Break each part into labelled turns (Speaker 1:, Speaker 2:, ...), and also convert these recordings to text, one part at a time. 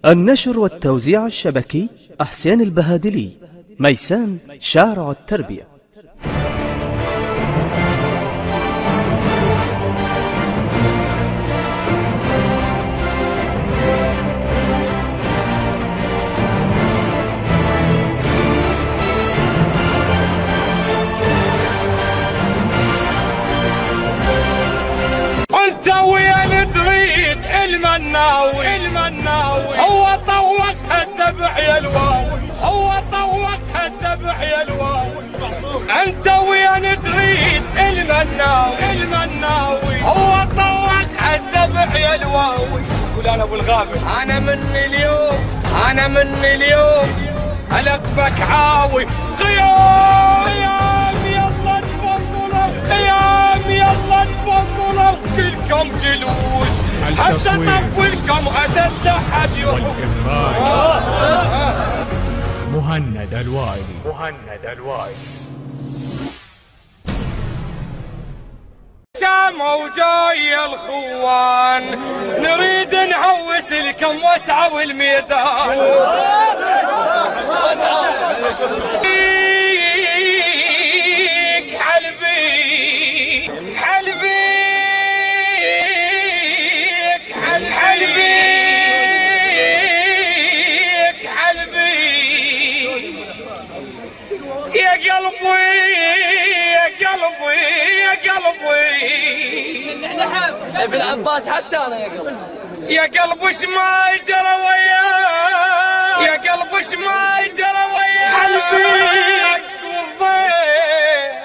Speaker 1: النشر والتوزيع الشبكي أحسان البهادلي، ميسان شارع التربية.
Speaker 2: انت وين تريد المناوي هو طوقها السبع يا الواوي، هو طوقها السبع يا الواوي. انت وين تريد المناوي هو طوقها السبع يا الواوي. قول انا ابو الغابه، انا من اليوم القبك عاوي. قيام يلا تفضلوا، قيام يلا تفضلوا، كلكم جلوس هسه طولكم اسد لحد
Speaker 3: مهند الوائلي.
Speaker 2: شاموا وجاي الخوان، نريد نهوس لكم وسعوا الميدان. يا قلبي
Speaker 4: ابن عباس حتى انا يا قلبي،
Speaker 2: يا قلبي ايش ما جرى وياك، يا قلبي ايش ما جرى وياك، حلبيك والضيم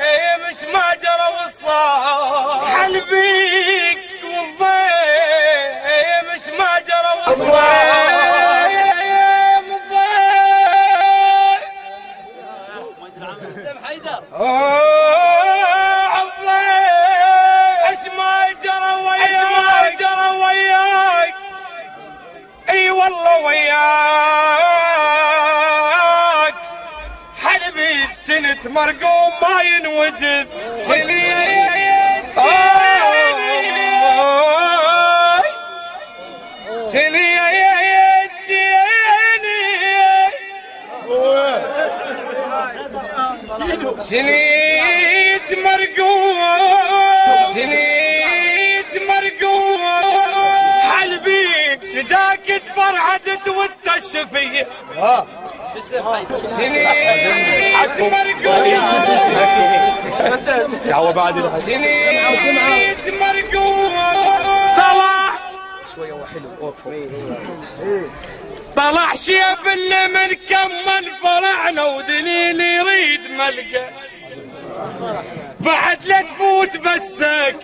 Speaker 2: ايش ما جرى وصار، حلبيك والضيم ايش ما جرى وصار. والله وياك حلبي جنت مرقوم ما ينوجد. جنيت مرقوم حلبيك شجاك تفرعدت وانت الشفيه. جنيت مرقوم طلع شويه وحلو طلع شيب اللي من كمل فرعنا ودليل يريد ملقى بعد لا تفوت بسك.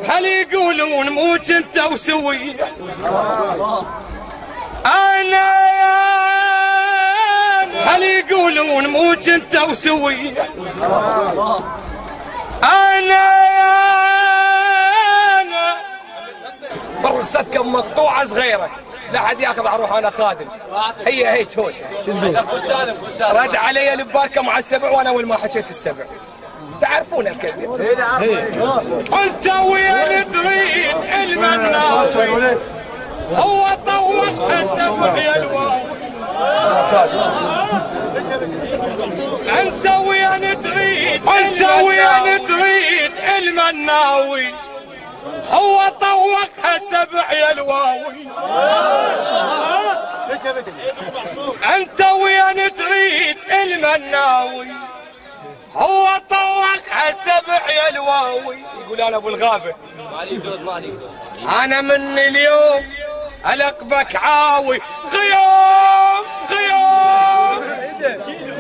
Speaker 2: هل يقولون موج انت وسوي انا، هل يقولون موج انت وسوي انا برصتكم مقطوعه صغيره لا حد ياخذ اروح انا خادم. هي توسه رد علي لباكم على السبع وانا اول ما حكيت السبع تعرفون الكبير. انت وين تريد المناوي هو طوق السبع يا الواوي. انت وين تريد المناوي هو طوقها السبع يا الواوي. انت وين تريد المناوي هو طوقها السبع يا الواوي. يقول انا ابو الغابه،
Speaker 4: مالي زود
Speaker 2: انا من اليوم القبك عاوي.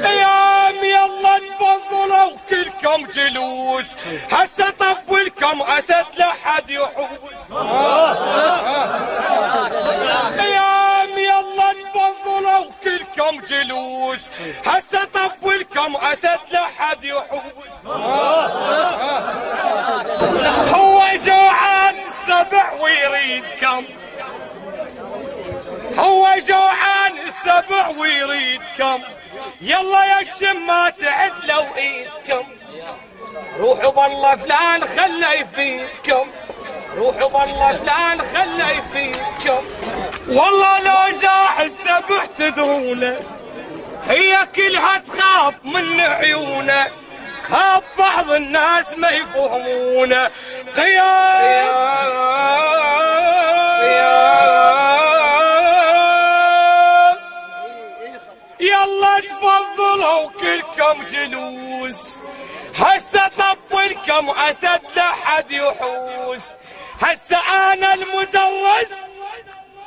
Speaker 2: قيام يلا تفضلوا كلكم جلوس هسه طولكم اسد لحد يحوس. قيام يلا تفضلوا كلكم جلوس هسه طولكم اسد لحد يحوس. هو جوعان السبع ويريدكم، هو جوعان السبع ويريدكم. يلا يا الشمات عدلوا ايدكم، روحوا بالله فلان خلى يفيدكم، روحوا بالله فلان خلى يفيدكم. والله لو زاح السبع تدرونه هي كلها تخاف من عيونه خاف بعض الناس ما يفهمونه يلا تفضلوا كلكم جلوس هسه طفلكم اسد لحد يحوس هسه انا المدرس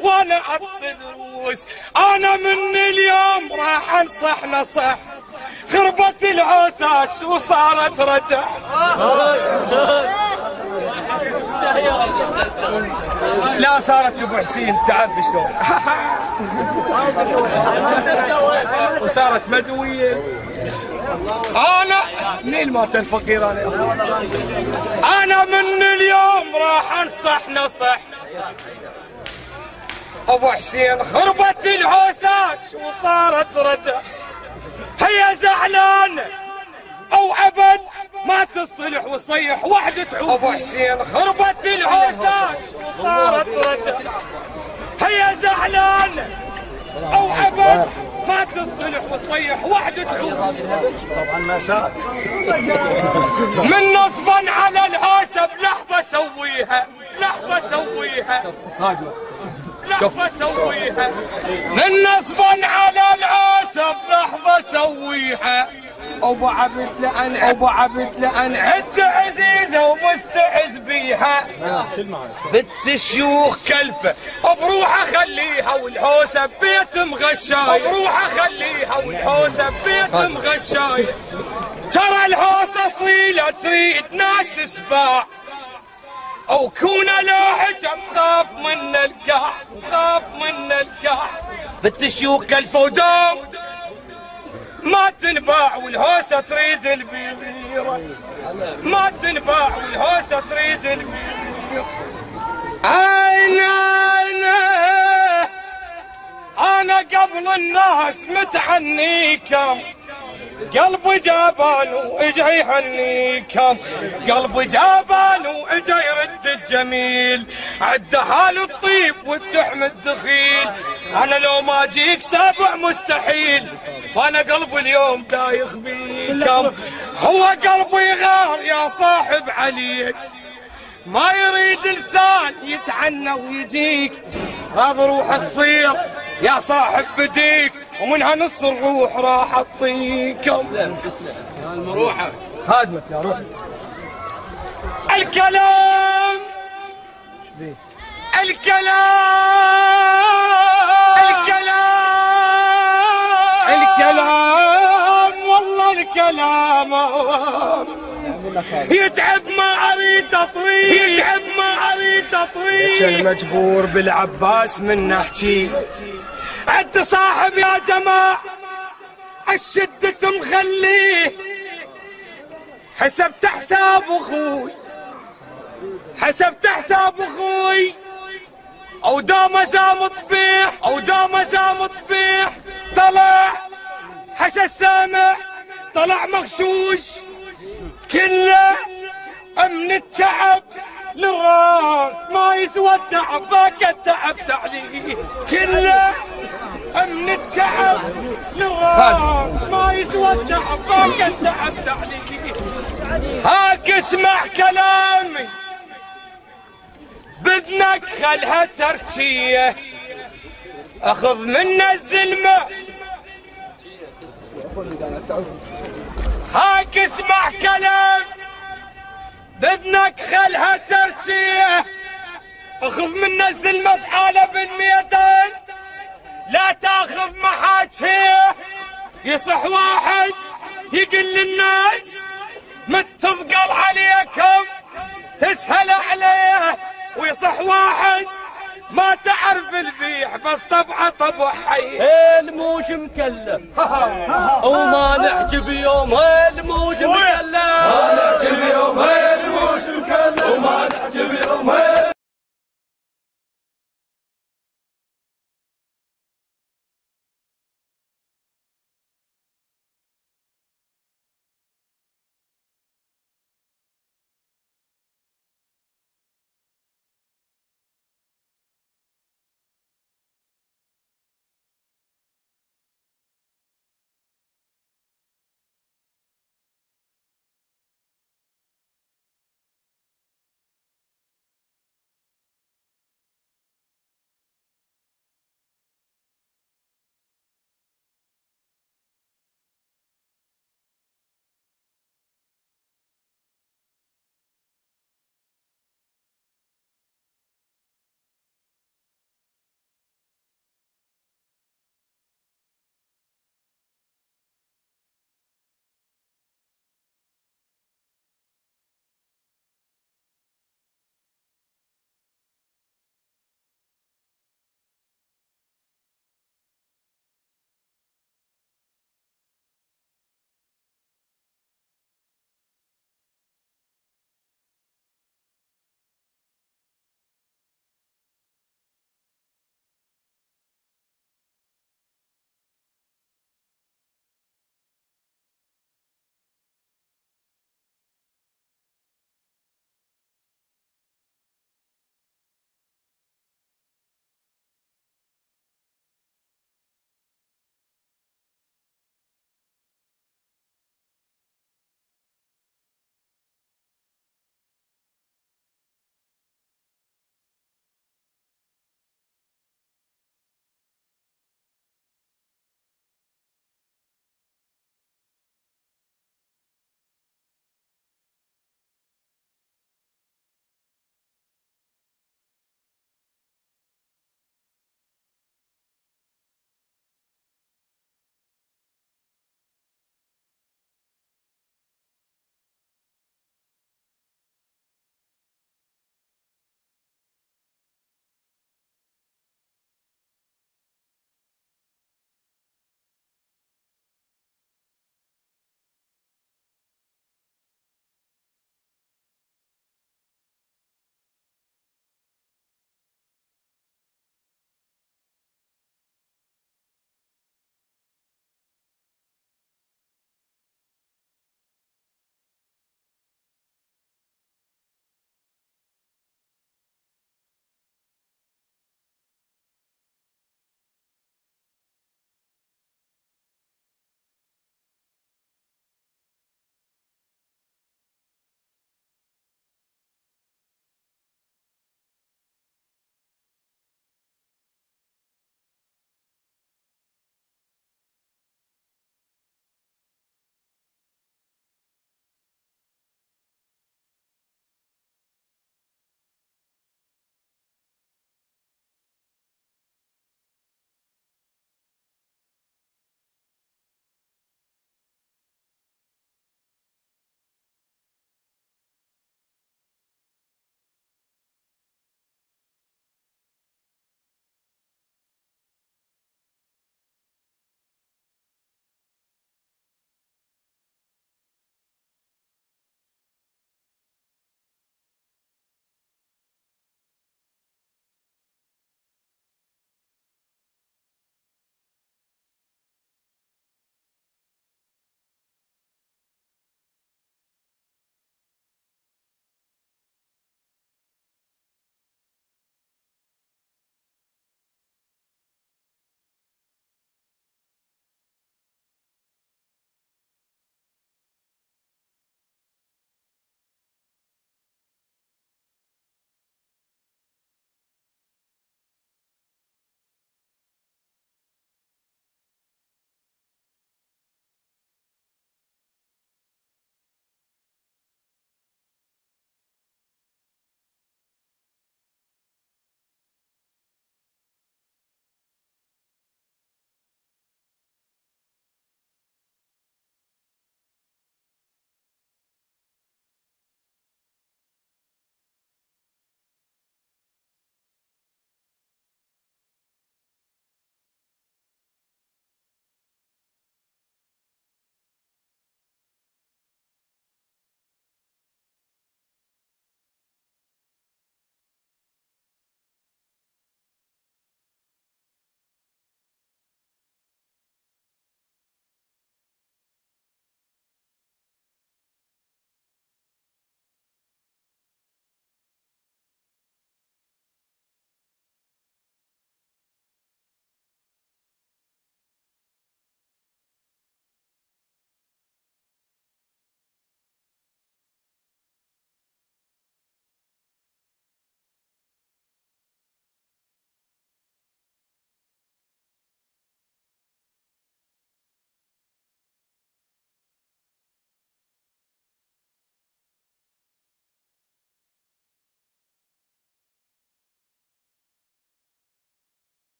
Speaker 2: وانا الدروس انا من اليوم راح انصح نصح خربت العوسات وصارت رتح لا صارت ابو حسين تعب شلون وصارت مدويه انا منين مات الفقير انا من اليوم راح انصح نصح ابو حسين خربت العوسات وصارت ردة هي زعلانه او ابد ما تصلح وتصيح وحده تعود ابو حسين خربت العوسات وصارت ردة هي زعلانه او ابد ما تصلح وتصيح وحده تعود
Speaker 5: طبعا ما ساعد
Speaker 2: من نصبا على الهاسه بلحظه سويها لحظه سويها لحظة سويها من نصبا على العاسب لحظة سويها ابو عبد لأن عد عزيزة ومستعز بيها بنت الشيوخ كلفة بروح اخليها والحوسة ببيت مغشاية بروح اخليها والحوسة ببيت مغشاية ترى الحوسة صيلة تريد ناس سباع او كونه لو حجم خاف من القاع خاف من القاع بنت الشيوخ كالفودوم ما تنباع والهوسه تريد البيره ما تنباع والهوسه تريد البيره انا قبل الناس متعنيكم قلبي جابان واجا يهنيكم قلبي جابان واجا يرد الجميل عدها الطيب والدحم الدخيل انا لو ما اجيك سابع مستحيل وانا قلبي اليوم دايخ بيكم هو قلبي غار يا صاحب عليك ما يريد لسان يتعنى ويجيك راض روح الصير يا صاحب بديك ومنها نص الروح راح اعطيكم يا المروحه هادمك يا روح الكلام والله الكلام يتعب ما اريد اطريق كان مجبور بالعباس من احكي عد صاحب يا جماعة الشدة مخليه حسبت حساب اخوي او دام زام طفيح طلع حشى السامع طلع مغشوش كله من التعب للراس ما يسوى التعب ذاك التعب تعليه كله من التعب للراس ما يسوى التعب ذاك التعب تعليه هاك اسمع كلامي بدنك خلها تركيه اخذ منا الزلمه هاك اسمع كلام بدنك خلها تركيه اخذ منا الزلمه بحاله بالميدان لا تاخذ محاكيه يصح واحد يقل للناس متثقل عليكم تسهل عليه ويصح واحد ما تعرف البيح بس طبعه طبع حي
Speaker 4: الموش مكلف وما نحكي بيوم الموش مكلف